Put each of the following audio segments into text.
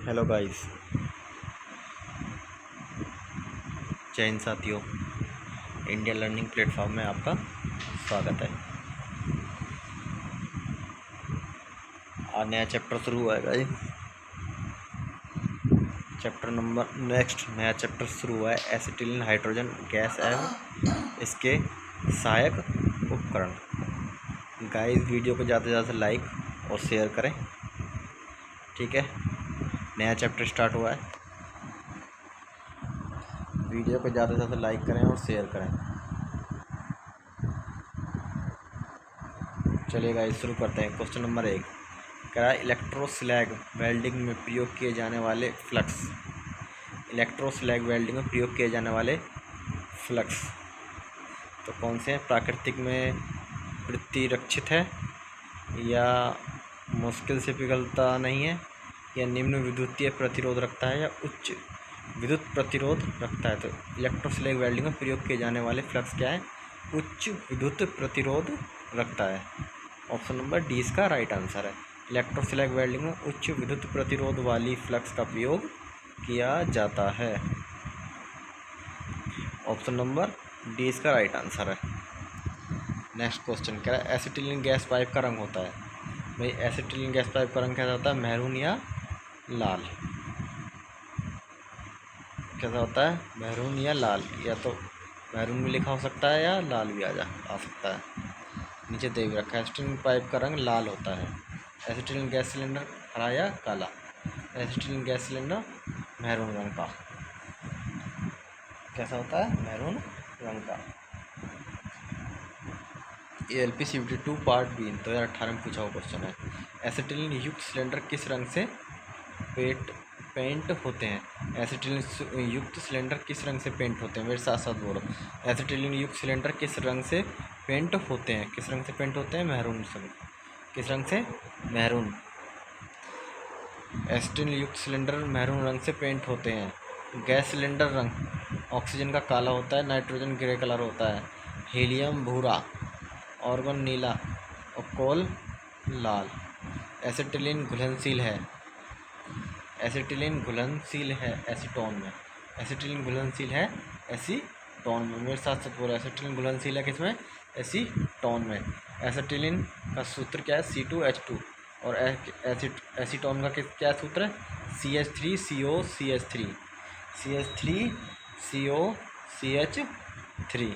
Hello guys, जय हिंद साथियों। India learning platform में आपका स्वागत है। आज नया चैप्टर शुरू हुआ है गाइस। नया चैप्टर शुरू हुआ है, एसिटिलीन हाइड्रोजन गैस एवं इसके सहायक उपकरण। गाइस, वीडियो को ज़्यादा से ज़्यादा लाइक और शेयर करें, ठीक है। नया चैप्टर स्टार्ट हुआ है, वीडियो को ज़्यादा से ज़्यादा लाइक करें और शेयर करें। चलिए गाइस, शुरू करते हैं। क्वेश्चन नंबर 1 कह रहा है इलेक्ट्रोस्लैग वेल्डिंग में प्रयोग किए जाने वाले फ्लक्स। इलेक्ट्रोस्लैग वेल्डिंग में प्रयोग किए जाने वाले फ्लक्स तो कौन से हैं? प्राकृतिक में प्रतिरक्षित है, या मुश्किल से पिघलता नहीं है, या निम्न विद्युतीय प्रतिरोध रखता है, या उच्च विद्युत प्रतिरोध रखता है। तो इलेक्ट्रोस्लैग वेल्डिंग में प्रयोग किए जाने वाले फ्लक्स क्या है? उच्च विद्युत प्रतिरोध रखता है। ऑप्शन नंबर डी इसका राइट आंसर है। इलेक्ट्रोस्लैग वेल्डिंग में उच्च विद्युत प्रतिरोध वाली फ्लक्स का प्रयोग किया जाता है। ऑप्शन नंबर डी इसका राइट आंसर है। नेक्स्ट क्वेश्चन कह रहा है एसिटिलीन गैस पाइप का रंग होता है। भाई, एसिटिलीन गैस पाइप का रंग कैसा होता है? मैरून या लाल। कैसा होता है? मैरून या लाल, या तो मैरून भी लिखा हो सकता है या लाल भी आ सकता है। नीचे दे रखा है एसिटिलीन पाइप का रंग लाल होता है। एसिटिलीन गैस सिलेंडर हरा या काला? एसिटिलीन गैस सिलेंडर मैरून रंग का। कैसा होता है? मैरून रंग का। ALP-CBT 2 पार्ट बी 2018 में पूछा हुआ क्वेश्चन है। एसिटिलीन युक्त सिलेंडर किस रंग से पेंट होते हैं? एसिटिलीन युक्त सिलेंडर किस रंग से पेंट होते हैं? मेरे साथ साथ बोलो। एसिटिलीन युक्त सिलेंडर किस रंग से पेंट होते हैं? किस रंग से पेंट होते हैं? मैरून से। किस रंग से? मैरून। एसिटिलीन युक्त सिलेंडर मैरून रंग से पेंट होते हैं। गैस सिलेंडर रंग ऑक्सीजन का काला होता है, नाइट्रोजन ग्रे कलर होता है, हीलियम भूरा, ऑर्गन नीला और कोल लाल। एसिटिलीन घुलनशील है। एसिटिलीन घुलनशील है एसीटोन में। एसिटिलीन घुलनशील है एसीटोन में। मेरे साथ साथ बोलो, एसिटिलीन घुलनशील है किसमें? एसीटोन में। एसिटिलीन का सूत्र क्या है? C2H2। और एसीटोन का क्या सूत्र है? CH3COCH3। CH3COCH3।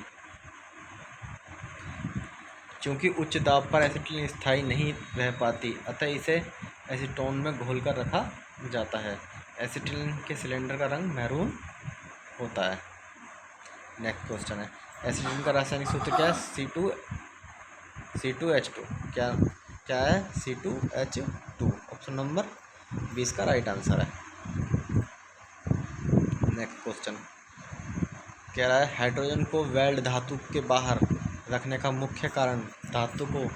चूँकि उच्च दाब पर एसिटिलीन स्थायी नहीं रह पाती, अतः इसे एसीटोन में घोलकर रखा जाता है। एसिटिलीन के सिलेंडर का रंग मैरून होता है। नेक्स्ट क्वेश्चन है एसिटिलीन का रासायनिक सूत्र क्या है? C2H2। क्या है? C2H2। ऑप्शन नंबर 20 का राइट आंसर है। नेक्स्ट क्वेश्चन कह रहा है हाइड्रोजन को वेल्ड धातु के बाहर रखने का मुख्य कारण धातु को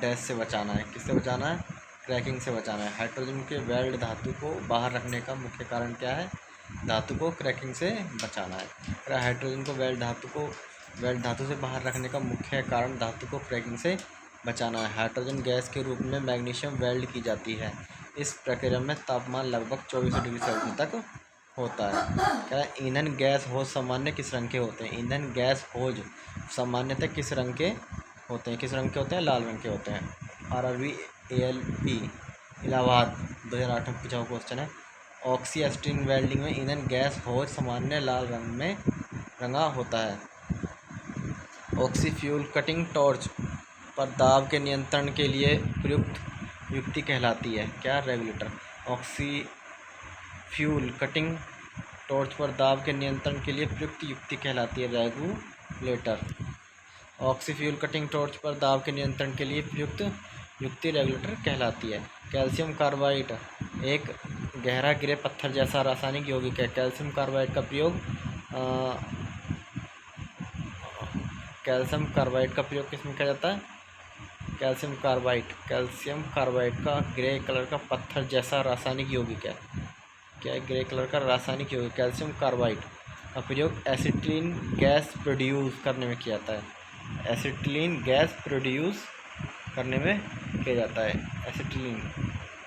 डैश से बचाना है। किससे बचाना है? क्रैकिंग से बचाना है। हाइड्रोजन के वेल्ड धातु को बाहर रखने का मुख्य कारण क्या है? धातु को क्रैकिंग से बचाना है। हाइड्रोजन को वेल्ड धातु से बाहर रखने का मुख्य कारण धातु को क्रैकिंग से बचाना है। हाइड्रोजन गैस के रूप में मैग्नीशियम वेल्ड की जाती है। इस प्रक्रिया में तापमान लगभग 2400 डिग्री सेल्सियस तक होता है। क्या ईंधन गैस होज सामान्य किस रंग के होते हैं? ईंधन गैस होज सामान्यतः किस रंग के होते हैं? किस रंग के होते हैं? लाल रंग के होते हैं। RRB ALP इलाहाबाद 2008 में पूछा हुआ क्वेश्चन है। ऑक्सी एसिटिलीन वेल्डिंग में ईंधन गैस होज सामान्य लाल रंग में रंगा होता है। ऑक्सी फ्यूल कटिंग टॉर्च पर दाब के नियंत्रण के लिए प्रयुक्त युक्ति कहलाती है क्या? Regulator. Oxy fuel cutting torch पर दाब के नियंत्रण के लिए प्रयुक्त युक्ति कहलाती है regulator. Oxy fuel cutting torch पर दाब के नियंत्रण के लिए प्रयुक्त युक्ति रेगुलेटर कहलाती है। कैल्शियम कार्बाइड एक गहरा गिरे पत्थर जैसा रासायनिक यौगिक है। कैल्शियम कार्बाइड का प्रयोग किसमें किया जाता है? कैल्शियम कार्बाइड का ग्रे कलर का पत्थर जैसा रासायनिक यौगिक है। क्या है? ग्रे कलर का रासायनिक यौगिक कैल्शियम कार्बाइड का प्रयोग एसिटिलीन गैस प्रोड्यूस करने में किया जाता है। एसिटिलीन गैस प्रोड्यूस करने में किया जाता है।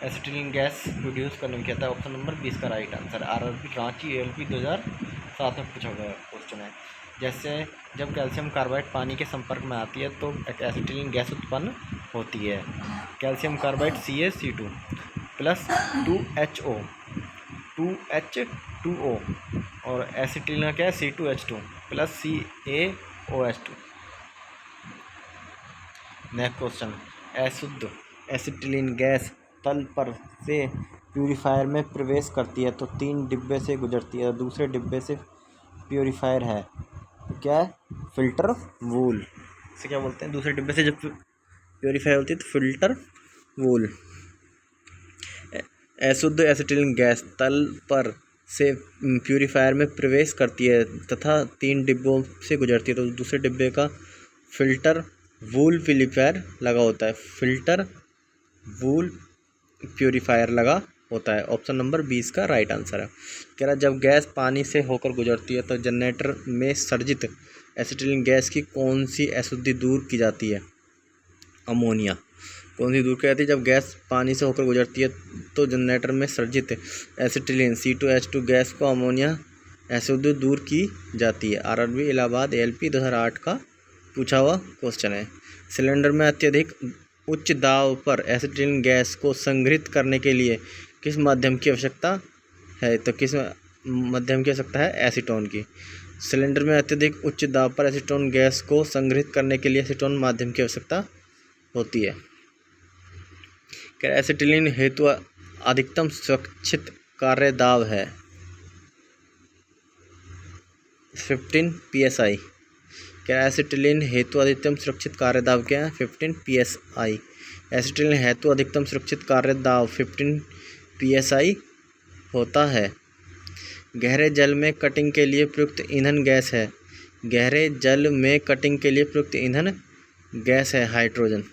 एसिटिलीन गैस प्रोड्यूस करने में क्या था? ऑप्शन नंबर 20 का right answer. RRB Ranchi ALP 2007 में पूछा गया क्वेश्चन है। जैसे जब कैल्शियम कार्बाइड पानी के संपर्क में आती है तो एक एसिटिलीन गैस उत्पन्न होती है। Calcium carbide CaC2 plus 2H2O और एसिटिलीन क्या है? C2H2 plus CaOH2। Next question, अशुद्ध एसिटिलीन गैस तल पर से प्यूरीफायर में प्रवेश करती है तो 3 डिब्बे से गुजरती है और दूसरे डिब्बे से प्यूरीफायर है, तो क्या है? फिल्टर वूल। इसे क्या बोलते हैं? दूसरे डिब्बे से जब प्यूरीफायर होती है तो फिल्टर वूल। अशुद्ध एसिटिलीन गैस तल पर से प्यूरीफायर में प्रवेश करती है तथा 3 डिब्बों से गुजरती है तो दूसरे डिब्बे का फिल्टर वूल प्यूरीफायर लगा होता है। फिल्टर वूल प्यूरीफायर लगा होता है। ऑप्शन नंबर 20 का राइट आंसर है। कह रहा जब गैस पानी से होकर गुजरती है तो जनरेटर में सर्जित एसिटिलीन गैस की कौन सी अशुद्धि दूर की जाती है? अमोनिया। कौन सी दूर की जाती है? जब गैस पानी से होकर गुजरती है तो जनरेटर में सर्जित एसिटिलीन C2H2 गैस को अमोनिया अशुद्धि दूर की जाती है। आरआरबी इलाहाबाद ALP 2008 का पूछा हुआ क्वेश्चन है। सिलेंडर में अत्यधिक उच्च दाब पर एसिटिलीन गैस को संग्रहित करने के लिए किस माध्यम की आवश्यकता है? तो किस माध्यम की आवश्यकता है? एसीटोन की। सिलेंडर में अत्यधिक उच्च दाब पर एसीटोन गैस को संग्रहित करने के लिए एसीटोन माध्यम की आवश्यकता होती है। क्या एसिटिलीन हेतु अधिकतम सुरक्षित कार्य दाब है? 15 PSI। क्या एसिटिलीन हेतु अधिकतम सुरक्षित कार्य दाब क्या है? 15 PSI। एसिटिलीन हेतु अधिकतम सुरक्षित कार्य दाब 15 PSI होता है। गहरे जल में कटिंग के लिए प्रयुक्त ईंधन गैस है। गहरे जल में कटिंग के लिए प्रयुक्त ईंधन गैस है हाइड्रोजन।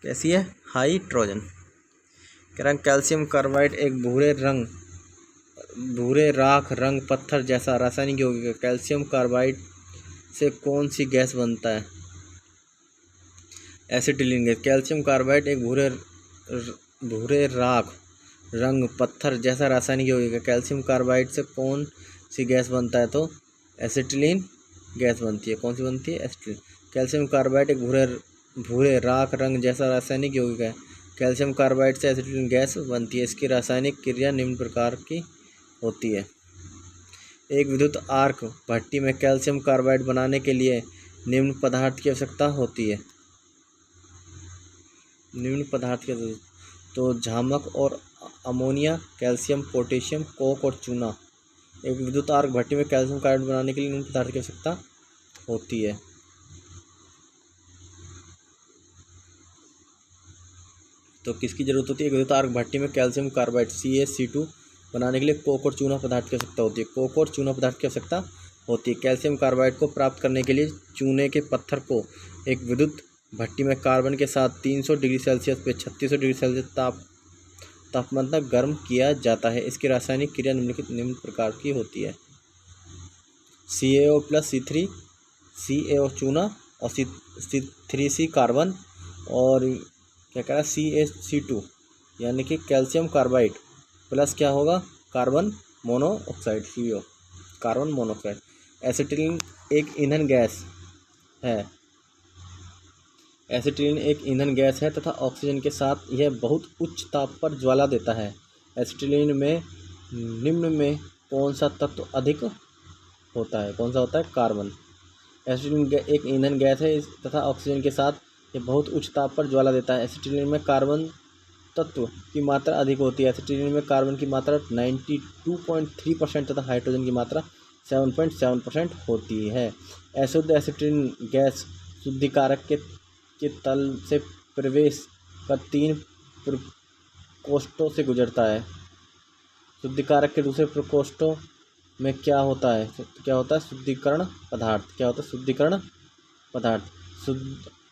कैसी है? हाइड्रोजन। कह रहा कैल्शियम कार्बाइड एक भूरे राख रंग पत्थर जैसा रासायनिक यौगिक है। कैल्शियम कार्बाइड से कौन सी गैस बनता है? Acetylene gas. कैल्शियम कार्बाइड एक भूरे राख रंग पत्थर जैसा रासायनिक यौगिक है। कैल्शियम कार्बाइड से कौन सी गैस बनता है? तो एसिटिलीन गैस बनती है। कौन सी बनती है? एसिटिलीन। कैल्शियम कार्बाइड एक भूरे राख रंग जैसा रासायनिक यौगिक है। कैल्शियम कार्बाइड से एसिटिलीन गैस बनती है। इसकी रासायनिक क्रिया निम्न प्रकार की होती है। एक विद्युत आर्क भट्टी में कैल्शियम कार्बाइड बनाने के लिए निम्न पदार्थ की आवश्यकता होती है। निम्न पदार्थ के तो झामक और अमोनिया, कैल्शियम, पोटेशियम, कोक और चूना। एक विद्युत आर्क भट्टी में कैल्शियम कार्बाइड बनाने के लिए निम्न पदार्थ की आवश्यकता होती है। तो किसकी जरूरत होती है? विद्युत आर्क भट्टी में कैल्शियम कार्बाइड CaC2 बनाने के लिए कोक और चूना पदार्थ की आवश्यकता होती है। कोक और चूना पदार्थ की आवश्यकता होती है। कैल्शियम कार्बाइड को प्राप्त करने के लिए चूने के पत्थर को एक विद्युत भट्टी में कार्बन के साथ 300 डिग्री सेल्सियस पे 3600 डिग्री सेल्सियस तापमान तक गर्म किया जाता है। इसकी रासायनिक क्रिया निम्न प्रकार की होती है। CaO प्लस C3 CaO चूना और C3C कार्बन और क्या कह रहा है? CaC2 यानी कि कैल्शियम कार्बाइड प्लस क्या होगा? Carbon monoxide CO carbon monoxide. Acetylene एक ईंधन गैस है। एसिटिलीन एक ईंधन गैस है तथा ऑक्सीजन के साथ यह बहुत उच्च ताप पर ज्वाला देता है। एसिटिलीन में निम्न में कौन सा तत्व अधिक होता है? कौन सा होता है? कार्बन। एसिटिलीन एक ईंधन गैस है तथा ऑक्सीजन के साथ यह बहुत उच्च ताप पर ज्वाला देता है। एसिटिलीन में कार्बन तत्व की मात्रा अधिक होती है। एसिटिलीन में कार्बन की मात्रा 92.3% तथा हाइड्रोजन की मात्रा 7.7% होती है। अशुद्ध एसिटिलीन गैस शुद्धिकारक के तल से प्रवेश कर 3 प्रकोष्ठों से गुजरता है। शुद्धिकारक के दूसरे प्रकोष्ठों में क्या होता है? क्या होता है? शुद्धिकरण पदार्थ। क्या होता है? शुद्धिकरण पदार्थ।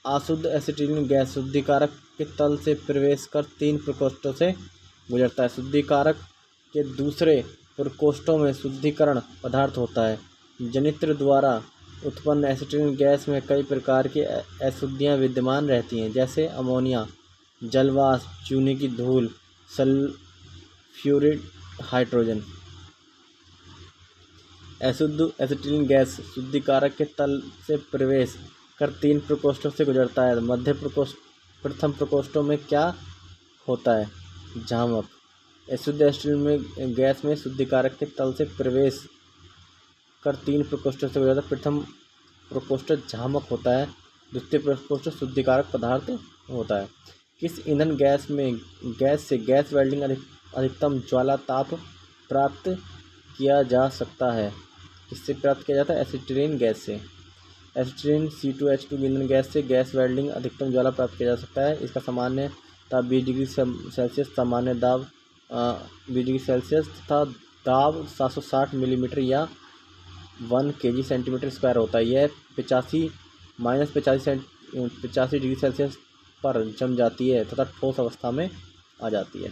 अशुद्ध एसिटिलीन गैस शुद्धिकारक के तल से प्रवेश कर 3 प्रकोष्ठों से गुजरता है। शुद्धिकारक के दूसरे प्रकोष्ठों में शुद्धिकरण पदार्थ होता है। जनित्र द्वारा उत्पन्न एसिटिलीन गैस में कई प्रकार की अशुद्धियाँ विद्यमान रहती हैं, जैसे अमोनिया, जलवाष्प, चूने की धूल, सल्फ्यूरिक हाइड्रोजन। अशुद्ध एसिटिलीन गैस शुद्धिकारक के तल से प्रवेश कर 3 प्रकोष्ठों से गुजरता है। प्रथम प्रकोष्ठों में क्या होता है? झामक। अशुद्ध एसिटिलीन गैस में शुद्धिकारक के तल से प्रवेश कर 3 प्रकोष्ठों से गुजरता है। प्रथम प्रकोष्ठ झामक होता है, द्वितीय प्रकोष्ठ शुद्धिकारक पदार्थ होता है। किस ईंधन गैस से गैस वेल्डिंग अधिकतम ज्वाला ताप प्राप्त किया जा सकता है? किससे प्राप्त किया जाता है? एसिटिलीन गैस से। एसिटिलीन C2H2 ईंधन गैस से गैस वेल्डिंग अधिकतम ज्वाला प्राप्त किया जा सकता है। इसका सामान्य ताप 20 डिग्री सेल्सियस, सामान्य दाब 20 डिग्री सेल्सियस तथा दाब 760 मिलीमीटर या 1 kg सेंटीमीटर स्क्वायर होता है। यह 85 डिग्री सेल्सियस पर जम जाती है तथा ठोस अवस्था में आ जाती है।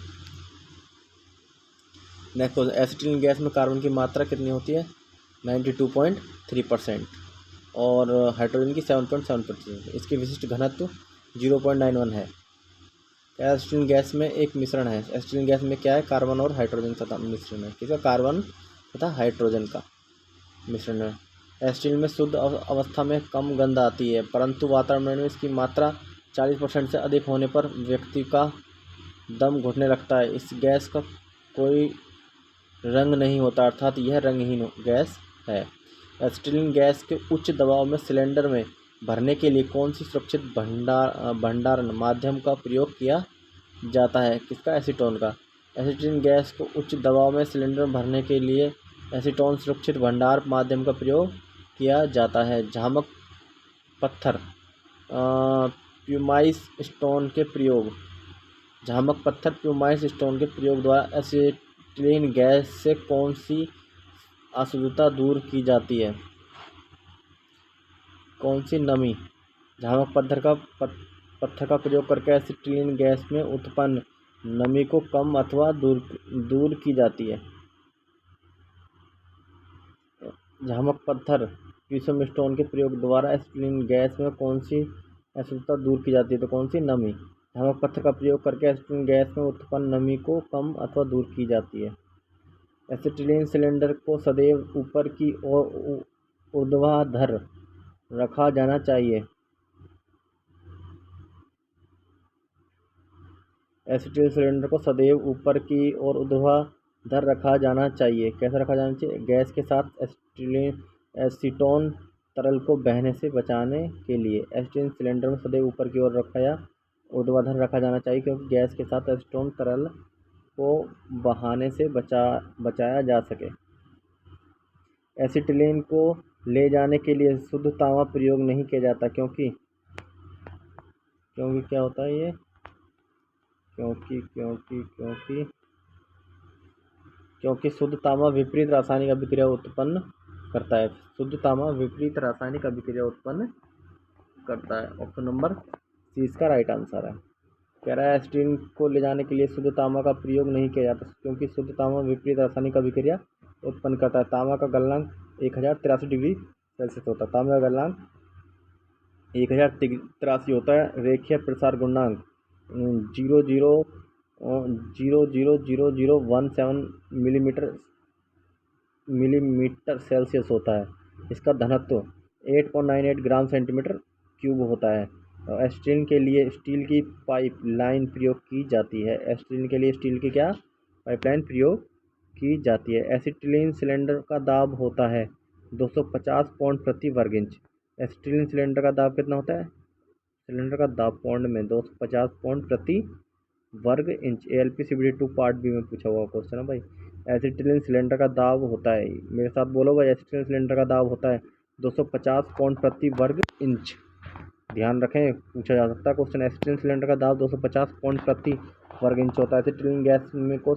नेक्स्ट, एसिटिलीन गैस में कार्बन की मात्रा कितनी होती है? 92.3% और हाइड्रोजन की 7.7%। इसकी विशिष्ट घनत्व 0.91 है। एसिटिलीन गैस में एक मिश्रण है। एसिटिलीन गैस में क्या है? कार्बन और हाइड्रोजन का मिश्रण है। किसका? कार्बन तथा हाइड्रोजन का मिश्रण है। एसिटिलीन में शुद्ध अवस्था में कम गंध आती है, परंतु वातावरण में इसकी मात्रा 40% से अधिक होने पर व्यक्ति का दम घुटने लगता है। इस गैस का कोई रंग नहीं होता, अर्थात यह रंगहीन गैस है। एसिटिलीन गैस के उच्च दबाव में सिलेंडर में भरने के लिए कौन सी सुरक्षित भंडारण माध्यम का प्रयोग किया जाता है? किसका? एसीटोन का। एसिटिलीन गैस को उच्च दबाव में सिलेंडर में भरने के लिए एसीटोन सुरक्षित भंडार माध्यम का प्रयोग किया जाता है। झामक पत्थर प्यूमाइस स्टोन के प्रयोग। झामक पत्थर प्यूमाइस स्टोन के प्रयोग द्वारा एसिटिलीन गैस से कौन सी अशुद्धता दूर की जाती है? कौन सी नमी? झामक पत्थर का प्रयोग करके एसिटिलीन गैस में उत्पन्न नमी को कम अथवा दूर की जाती है। झामक पत्थर प्यूमाइस स्टोन के प्रयोग द्वारा एसिटिलीन गैस में कौन सी अशुद्धता दूर की जाती है? तो कौन सी? नमी। झामक पत्थर का प्रयोग करके एसिटिलीन गैस में उत्पन्न नमी को कम अथवा दूर की जाती है। एसिटिलीन सिलेंडर को सदैव ऊपर की ओर ऊर्ध्वाधर रखा जाना चाहिए। एसिटिलीन सिलेंडर को सदैव ऊपर की ओर ऊर्ध्वाधर रखा जाना चाहिए। कैसे रखा जाना चाहिए? गैस के साथ एसीटोन तरल को बहने से बचाने के लिए एसिटिलीन सिलेंडर में सदैव ऊपर की ओर रखा या ऊर्ध्वाधर रखा जाना चाहिए, क्योंकि गैस के साथ एसीटोन तरल को बहाने से बचाया जा सके। एसिटिलीन को ले जाने के लिए शुद्ध तांबा प्रयोग नहीं किया जाता, क्योंकि क्या होता है ये? क्योंकि शुद्ध तांबा विपरीत रासायनिक अभिक्रिया उत्पन्न करता है। शुद्ध तांबा विपरीत रासायनिक अभिक्रिया उत्पन्न करता है। ऑप्शन नंबर सी इसका राइट आंसर है। कह रहा है एसिटिलीन को ले जाने के लिए शुद्ध तांबा का प्रयोग नहीं किया जाता, क्योंकि शुद्ध तांबा विपरीत रासायनिक अभिक्रिया उत्पन्न करता है। तांबा का गलनांक 1083 डिग्री सेल्सियस होता है। तांबा का गलनांक 1083 होता है। रेखीय प्रसार गुणांक 0.00017 मिलीमीटर सेल्सियस होता है। इसका घनत्व 8.98 ग्राम सेंटीमीटर क्यूब होता है। एसिटिलीन के लिए स्टील की पाइप लाइन प्रयोग की जाती है। एसिटिलीन के लिए स्टील की क्या पाइपलाइन प्रयोग की जाती है। एसिटिलीन सिलेंडर का दाब होता है 250 पाउंड प्रति वर्ग इंच। एसिटिलीन सिलेंडर का दाब कितना होता है? सिलेंडर का दाब पाउंड में 250 पाउंड प्रति वर्ग इंच। ALPCBD 2 पार्ट बी में पूछा हुआ क्वेश्चन है भाई। एसिटिलीन सिलेंडर का दाब होता है, मेरे साथ बोलो भाई, एसिटिलीन सिलेंडर का दाब होता है 250 पाउंड प्रति वर्ग इंच। ध्यान रखें, पूछा जा सकता है क्वेश्चन। एसिटिलीन सिलेंडर का दाब 250 पाउंड प्रति वर्ग इंच होता है। एसिटिलीन गैस में को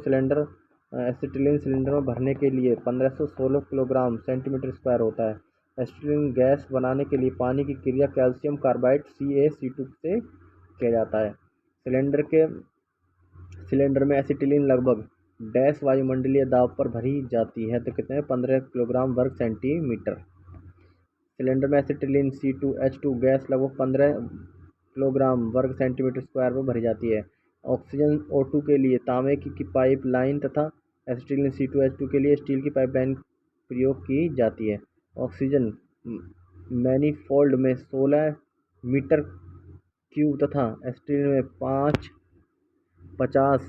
एसिटिलीन सिलेंडर में भरने के लिए 1516 किलोग्राम सेंटीमीटर स्क्वायर होता है। एसिटिलीन गैस बनाने के लिए पानी की क्रिया कैल्शियम कार्बाइड CaC2 से किया जाता है। सिलेंडर में एसिटिलीन लगभग डैश वायुमंडलीय दाब पर भरी जाती है, तो कितने? 15 किलोग्राम वर्ग सेंटीमीटर। सिलेंडर में एसिटिलीन C2H2 गैस लगभग किलोग्राम वर्ग सेंटीमीटर स्क्वायर में भरी जाती है। ऑक्सीजन O2 के लिए तांबे की पाइप लाइन तथा एसिटिलीन C2H2 के लिए स्टील की पाइप लाइन प्रयोग की जाती है। ऑक्सीजन मैनीफोल्ड में 16 मीटर क्यूब तथा एसिटिलीन में 50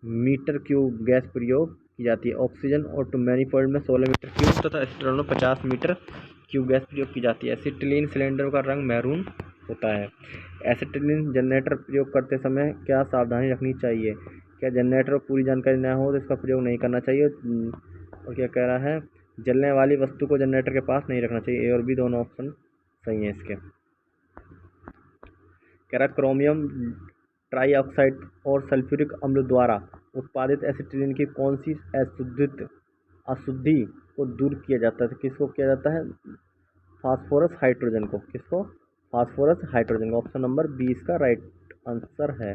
मीटर क्यूब गैस प्रयोग की जाती है। ऑक्सीजन O2 मैनीफोल्ड में 16 मीटर क्यूब तथा एसिटिलीन में 50 मीटर क्यूब गैस प्रयोग की जाती है। एसिटिलीन सिलेंडर का रंग मैरून होता है। एसिटिलीन जनरेटर प्रयोग करते समय क्या सावधानी रखनी चाहिए? क्या जनरेटर को पूरी जानकारी न हो तो इसका प्रयोग नहीं करना चाहिए। और क्या कह रहा है, जलने वाली वस्तु को जनरेटर के पास नहीं रखना चाहिए। ए और बी दोनों ऑप्शन सही है इसके। कह रहा क्रोमियम ट्राईऑक्साइड और सल्फ्यूरिक अम्ल द्वारा उत्पादित एसिटिलीन की कौन सी अशुद्धि को दूर किया जाता है? किसको किया जाता है? फास्फोरस हाइड्रोजन को। किसको? Phosphorus hydrogen. ऑप्शन नंबर 20 का राइट आंसर है।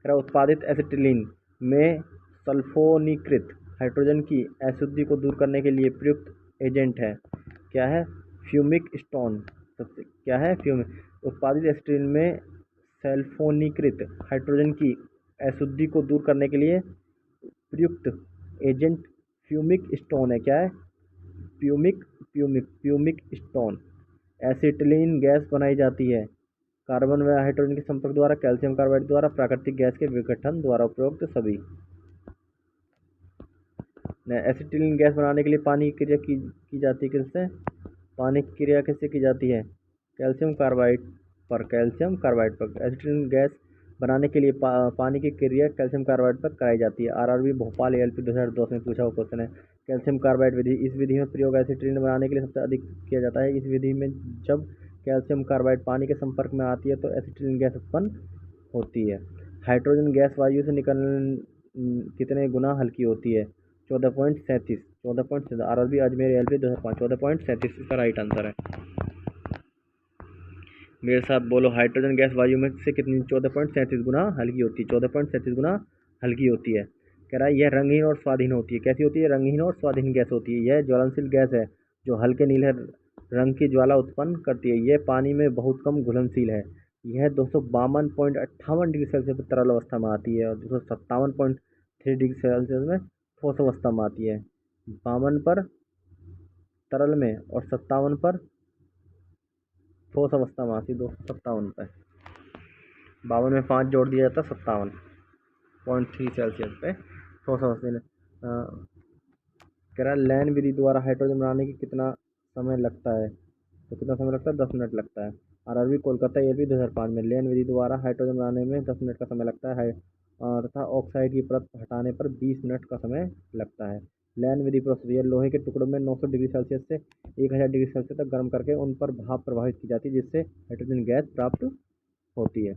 उत्पादित एसिटिलीन में सल्फोनीकृत हाइड्रोजन की अशुद्धि को दूर करने के लिए प्रयुक्त एजेंट है। क्या है? फ्यूमिक स्टोन। क्या है? फ्यूमिक। उत्पादित एसिटिलीन में सल्फोनीकृत हाइड्रोजन की अशुद्धि को दूर करने के लिए प्रयुक्त एजेंट फ्यूमिक स्टोन है। क्या है? फ्यूमिक स्टोन। एसिटिलीन गैस बनाई जाती है कार्बन व हाइड्रोजन के संपर्क द्वारा, कैल्शियम कार्बाइड द्वारा, प्राकृतिक गैस के विघटन द्वारा। उपरोक्त सभी। एसिटिलीन गैस बनाने के लिए पानी की क्रिया की जाती है किससे? पानी की क्रिया किससे की जाती है? कैल्शियम कार्बाइड पर। एसिटिलीन गैस बनाने के लिए पानी की क्रिया कैल्शियम कार्बाइड पर कराई जाती है। आरआरबी भोपाल ALP 2010 में पूछा हुआ क्वेश्चन है। कैल्शियम कार्बाइड विधि। इस विधि में प्रयोग एसिटिलीन बनाने के लिए सबसे अधिक किया जाता है। इस विधि में जब कैल्शियम कार्बाइड पानी के संपर्क में आती है तो एसिटिलीन गैस उत्पन्न होती है। हाइड्रोजन गैस वायु से कितने गुना हल्की होती है? 14.37। आरआरबी अजमेर ALP 2005 14.37 इसका राइट आंसर है। मेरे साथ बोलो, हाइड्रोजन गैस वायु में से कितनी? 14.37 गुना हल्की होती है। 14.37 गुना हल्की होती है। कह रहा है यह रंगहीन और स्वाधीन होती है। कैसी होती है? रंगहीन और स्वाधीन गैस होती है। यह ज्वलनशील गैस है जो हल्के नीले रंग की ज्वाला उत्पन्न करती है। यह पानी में बहुत कम घुलनशील है। यह 252.58 डिग्री सेल्सियस पर तरल अवस्था में आती है और 257.3 डिग्री सेल्सियस में ठोस अवस्था में आती है। 52 पर तरल में और 57 पर ठोस अवस्था में आती है। 257 पे 52 में 5 जोड़ दिया जाता है 57.3 सेल्सियस पे ठोस अवस्था में। कह रहा है लैन विधि द्वारा हाइड्रोजन बनाने की कितना समय लगता है? तो कितना समय लगता है? 10 मिनट लगता है। आरआरबी कोलकाता ALP 2005 में लैन विधि द्वारा हाइड्रोजन बनाने में 10 मिनट का समय लगता है तथा ऑक्साइड की परत हटाने पर 20 मिनट का समय लगता है। लैन विधि प्रोसेस। यह लोहे के टुकड़ों में 900 डिग्री सेल्सियस से 1000 डिग्री सेल्सियस तक गर्म करके उन पर भाप प्रवाहित की जाती है जिससे हाइड्रोजन गैस प्राप्त होती है।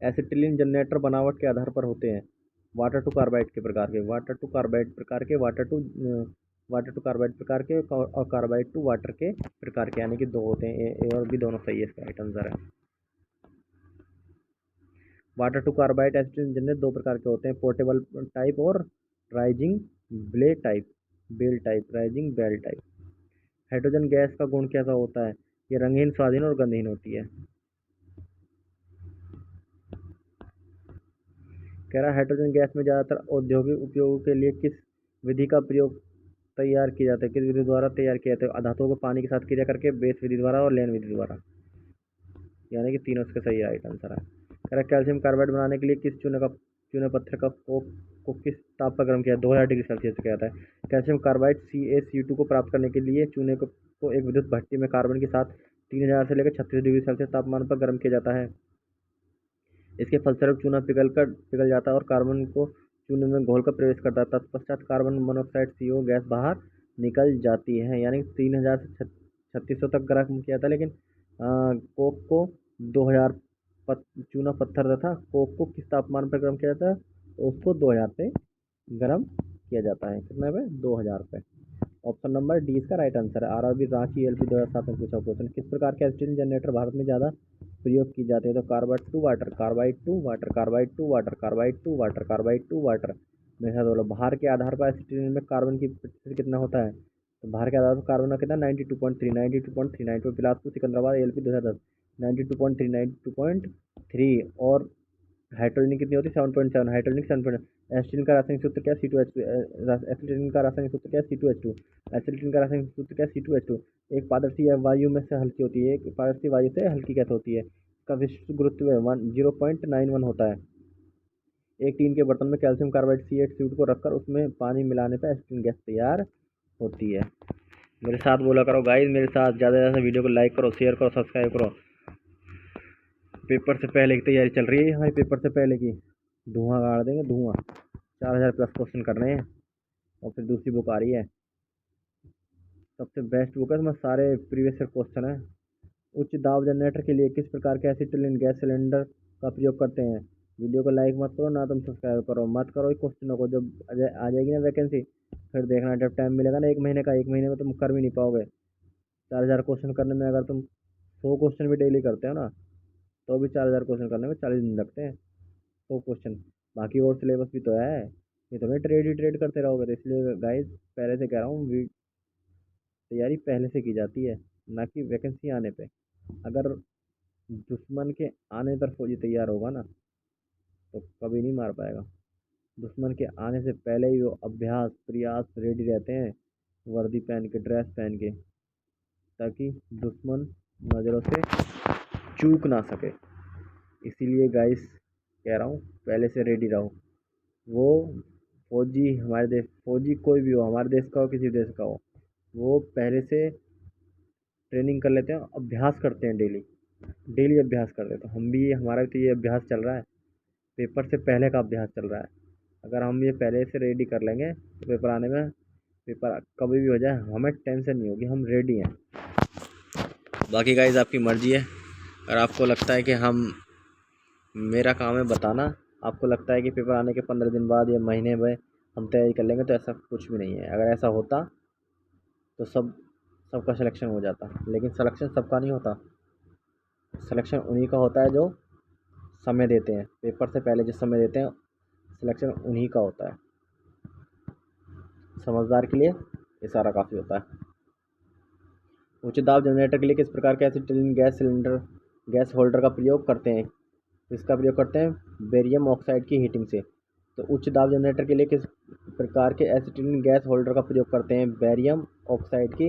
एसिटिलीन जनरेटर बनावट के आधार पर होते हैं। वाटर टू कार्बाइड के प्रकार के, वाटर टू कार्बाइड प्रकार के, वाटर टू कार्बाइड प्रकार के और कार्बाइड टू वाटर के प्रकार के, यानी कि दो होते हैं। ए और बी दोनों सही है, इसका राइट आंसर है। Water to carbide acetylene generator दो प्रकार के होते हैं, पोर्टेबल टाइप और rising bell type. Hydrogen gas का गुण कैसा होता है? ये रंगहीन, स्वाधीन और गंधहीन होती है। कह रहा है हाइड्रोजन गैस में ज़्यादातर औद्योगिक उपयोगों के लिए किस विधि का प्रयोग तैयार किया जाता है? किस विधि द्वारा तैयार किया जाता है? धातुओं को पानी के साथ क्रिया करके, बेस विधि द्वारा और लैन विधि द्वारा, यानी कि तीनों इसका सही राइट आंसर है। कह रहा है कैल्शियम कार्बाइड बनाने के लिए किस चूने पत्थर का को किस ताप पर गर्म किया? 2000 डिग्री सेल्सियस से किया जाता है। कैल्शियम कार्बाइड CaCO2 को प्राप्त करने के लिए चूने को एक विद्युत भट्टी में कार्बन के साथ 3000 से लेकर 36 डिग्री सेल्सियस तापमान पर गर्म किया जाता है। इसके फलस्वरूप चूना पिघल जाता है और कार्बन को चूने में घोलकर प्रवेश करता है। तत्पश्चात कार्बन मोनोऑक्साइड CO गैस बाहर निकल जाती है। यानी 3000 से 3600 तक गर्म किया था, लेकिन कोक को 2000 चूना पत्थर तथा कोक को किस तापमान पर गर्म किया जाता है? तो उसको 2000 पे गर्म किया जाता है। कितने पे? 2000 पे। ऑप्शन नंबर डी इसका राइट आंसर है। आरआरबी रांची ALP 2007 में पूछा क्वेश्चन, किस प्रकार के एसिटिलीन जनरेटर भारत में ज़्यादा प्रयोग की जाती है? तो carbide to water, carbide to water, carbide to water, carbide to water, carbide to water. मेरे साथ बोलो, भार के आधार पर एसिटिलीन में कार्बन की प्रतिशत कितना होता है? तो भार के आधार पर कार्बन का कितना? 92.3 92.39। बिलासपुर सिकंदराबाद ALP 2010 92.3 और हाइड्रोजन कितनी होती है 7.7। हाइड्रोजन 7। एसिटिलीन का रासायनिक सूत्र क्या C2H2। एसिटिलीन का रासायनिक सूत्र क्या C2H2। एसिटिलीन का रासायनिक सूत्र क्या C2H2। एक पारदर्शी वायु में से हल्की होती है, एक पारदर्शी वायु से हल्की कैसे होती है। इसका विशिष्ट गुरुत्व 0.91 होता है। एक टीन के बर्तन में कैल्शियम कार्बाइड C8 को रखकर उसमें पानी मिलाने पर एसिटिलीन गैस तैयार होती है। मेरे साथ बोला करो गाइस, मेरे साथ ज़्यादा से ज़्यादा वीडियो को लाइक करो, शेयर करो, सब्सक्राइब करो। पेपर से पहले की तैयारी चल रही है हमारी, पेपर से पहले की धुआं गाड़ देंगे, धुआं। 4000 प्लस क्वेश्चन कर रहे हैं और फिर दूसरी बुक आ रही है, सबसे बेस्ट बुक है, इसमें सारे प्रीवियस ईयर क्वेश्चन है। उच्च दाब जनरेटर के लिए किस प्रकार के एसिटिलीन गैस सिलेंडर का प्रयोग करते हैं। वीडियो को लाइक मत करो ना, तुम सब्सक्राइब करो मत करो। क्वेश्चनों को जब आ जाएगी ना वैकेंसी, फिर देखना जब टाइम मिलेगा ना 1 महीने का, 1 महीने में तुम कर भी नहीं पाओगे। 4000 क्वेश्चन करने में अगर तुम 100 क्वेश्चन भी डेली करते हो ना, तो भी 4000 क्वेश्चन करने में 40 दिन लगते हैं। 100 क्वेश्चन, बाकी और सिलेबस भी तो है, ये तो मैं ट्रेड ही ट्रेड करते रहोगे। तो इसलिए गाइस पहले से कह रहा हूँ, तैयारी पहले से की जाती है, ना कि वैकेंसी आने पे। अगर दुश्मन के आने पर फौजी तैयार होगा ना, तो कभी नहीं मार पाएगा। दुश्मन के आने से पहले ही वो अभ्यास प्रयास रेडी रहते हैं, वर्दी पहन के, ड्रेस पहन के, ताकि दुश्मन नज़रों से चूक ना सके। इसीलिए गाइस कह रहा हूँ, पहले से रेडी रहो। वो फौजी हमारे देश, फौजी कोई भी हो, हमारे देश का हो किसी देश का हो, वो पहले से ट्रेनिंग कर लेते हैं, अभ्यास करते हैं, डेली डेली अभ्यास कर लेते हैं। हम भी, हमारा भी तो ये अभ्यास चल रहा है, पेपर से पहले का अभ्यास चल रहा है। अगर हम ये पहले से रेडी कर लेंगे तो पेपर आने में, पेपर कभी भी हो जाए हमें टेंशन नहीं होगी, हम रेडी हैं। बाकी गाइज आपकी मर्जी है, अगर आपको लगता है कि मेरा काम है बताना, आपको लगता है कि पेपर आने के 15 दिन बाद या महीने में हम तैयारी कर लेंगे, तो ऐसा कुछ भी नहीं है। अगर ऐसा होता तो सबका सिलेक्शन हो जाता, लेकिन सिलेक्शन सबका नहीं होता। सिलेक्शन उन्हीं का होता है जो समय देते हैं, पेपर से पहले जो समय देते हैं, सिलेक्शन उन्हीं का होता है। समझदार के लिए ये सारा काफ़ी होता है। उच्च दाब जनरेटर के लिए किस प्रकार के एसिटिलीन गैस होल्डर का प्रयोग करते हैं। इसका प्रयोग करते हैं बेरियम ऑक्साइड की हीटिंग से। तो उच्च दाब जनरेटर के लिए किस प्रकार के एसिटिलीन गैस होल्डर का प्रयोग करते हैं, बेरियम ऑक्साइड की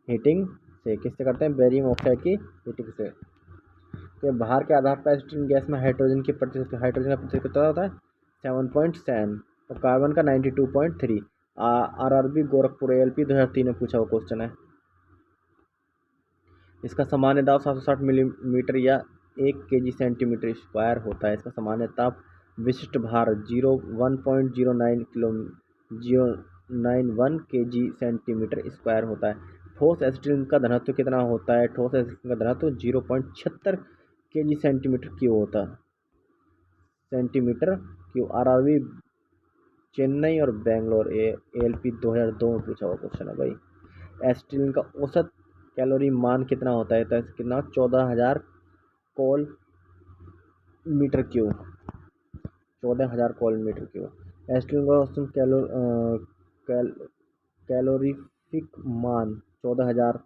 हीटिंग से। किससे करते हैं, बेरियम ऑक्साइड की हीटिंग से। तो भार के आधार पर एसिटिलीन गैस में हाइड्रोजन का प्रतिशत कितना होता है, 7.7 और कार्बन का 92.3। RRB गोरखपुर ALP 2003 में पूछा हुआ क्वेश्चन है। इसका सामान्य दाब 760 मिलीमीटर या 1 kg सेंटीमीटर स्क्वायर होता है। इसका सामान्य ताप विशिष्ट भार 0 kg सेंटीमीटर स्क्वायर होता है। ठोस एसिटिलीन का घनत्व कितना होता है। ठोस एसिटिलीन का घनत्व 0.76 kg सेंटीमीटर क्यूब होता है। Centimetre cube. RRB चेन्नई और बेंगलोर ALP 2002 में पूछा हुआ क्वेश्चन है भाई। एसिटिलीन का औसत कैलोरी मान कितना होता है, तो कितना 14,000 cal metre cube, 14,000 cal metre cube. Acetylene का औसत कैलोरीफिक मान 14,000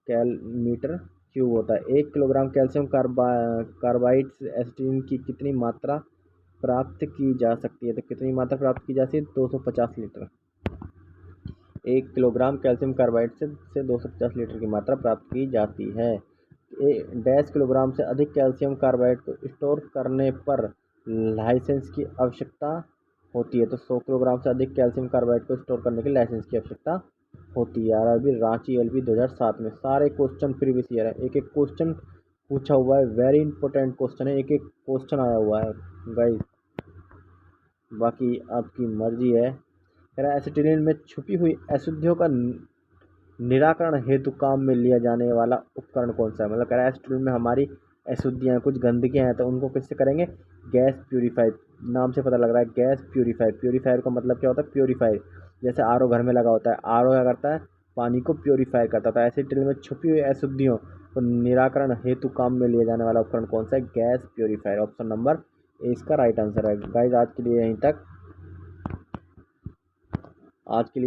कैल मीटर क्यूब होता है। 1 किलोग्राम कैल्शियम कार्बाइड से एसिटिलीन की कितनी मात्रा प्राप्त की जा सकती है। तो कितनी मात्रा प्राप्त की जा सकती है, 250 लीटर। 1 किलोग्राम कैल्शियम कार्बाइड से 250 लीटर की मात्रा प्राप्त की जाती है। 10 किलोग्राम से अधिक कैल्शियम कार्बाइड को स्टोर करने पर लाइसेंस की आवश्यकता होती है। तो 100 किलोग्राम से अधिक कैल्शियम कार्बाइड को स्टोर करने के लिए लाइसेंस की आवश्यकता होती है। RRB रांची ALP 2007 में। सारे क्वेश्चन प्रीवियस ईयर है, एक एक क्वेश्चन पूछा हुआ है, वेरी इंपॉर्टेंट क्वेश्चन है, एक एक क्वेश्चन आया हुआ है गाइस। बाकी आपकी मर्जी है। एसिटिलीन में छुपी हुई अशुद्धियों का निराकरण हेतु काम में लिया जाने वाला उपकरण कौन सा है। मतलब कह रहा है एसिटिलीन में हमारी अशुद्धियाँ, कुछ गंदगियाँ हैं, तो उनको किससे करेंगे, गैस प्यूरीफायर। नाम से पता लग रहा है गैस प्यूरीफायर। प्यूरीफायर का मतलब क्या होता है, प्यूरीफायर। जैसे RO घर में लगा होता है, RO क्या करता है, पानी को प्योरीफायर करता था। एसिटिलीन में छुपी हुई अशुद्धियों को निराकरण हेतु काम में लिया जाने वाला उपकरण कौन सा है, gas purifier. Option number A इसका राइट आंसर है। गाइस आज के लिए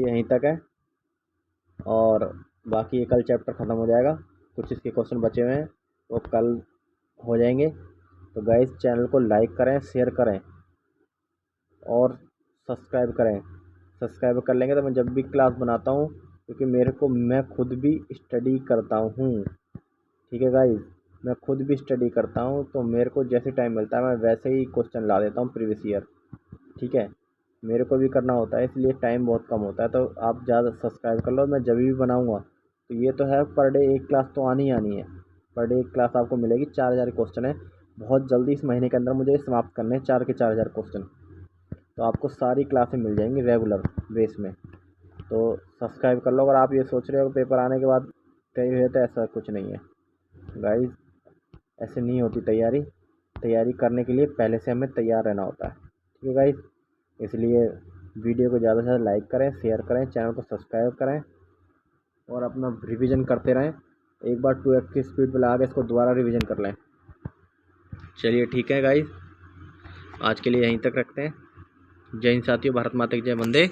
यहीं तक है, और बाकी ये कल चैप्टर ख़त्म हो जाएगा। कुछ इसके क्वेश्चन बचे हुए हैं, वो कल हो जाएंगे। तो गाइस चैनल को लाइक करें, शेयर करें और सब्सक्राइब करें। सब्सक्राइब कर लेंगे तो मैं जब भी क्लास बनाता हूँ, क्योंकि मैं खुद भी स्टडी करता हूँ, ठीक है गाइस, मैं खुद भी स्टडी करता हूँ, तो मेरे को जैसे टाइम मिलता है मैं वैसे ही क्वेश्चन ला देता हूँ प्रीवियस ईयर, ठीक है। मेरे को भी करना होता है, इसलिए टाइम बहुत कम होता है। तो आप ज़्यादा सब्सक्राइब कर लो, मैं जब भी बनाऊँगा तो ये तो है, पर डे एक क्लास तो आनी ही आनी है। पर डे एक क्लास आपको मिलेगी, 4000 क्वेश्चन है। बहुत जल्दी इस महीने के अंदर मुझे समाप्त करने हैं 4 के 4000 क्वेश्चन। तो आपको सारी क्लासें मिल जाएंगी रेगुलर बेस में। तो सब्सक्राइब कर लो। अगर आप ये सोच रहे हो पेपर आने के बाद तैयारी है, तो ऐसा कुछ नहीं है गाइस, ऐसे नहीं होती तैयारी। तैयारी करने के लिए पहले से हमें तैयार रहना होता है, ठीक है गाइस। इसलिए वीडियो को ज़्यादा से ज़्यादा लाइक करें, शेयर करें, चैनल को सब्सक्राइब करें और अपना रिवीजन करते रहें। एक बार 2x की स्पीड पर लगा के इसको दोबारा रिवीजन कर लें। चलिए ठीक है गाइस, आज के लिए यहीं तक रखते हैं। जय हिंद साथियों, भारत माता की जय, वंदे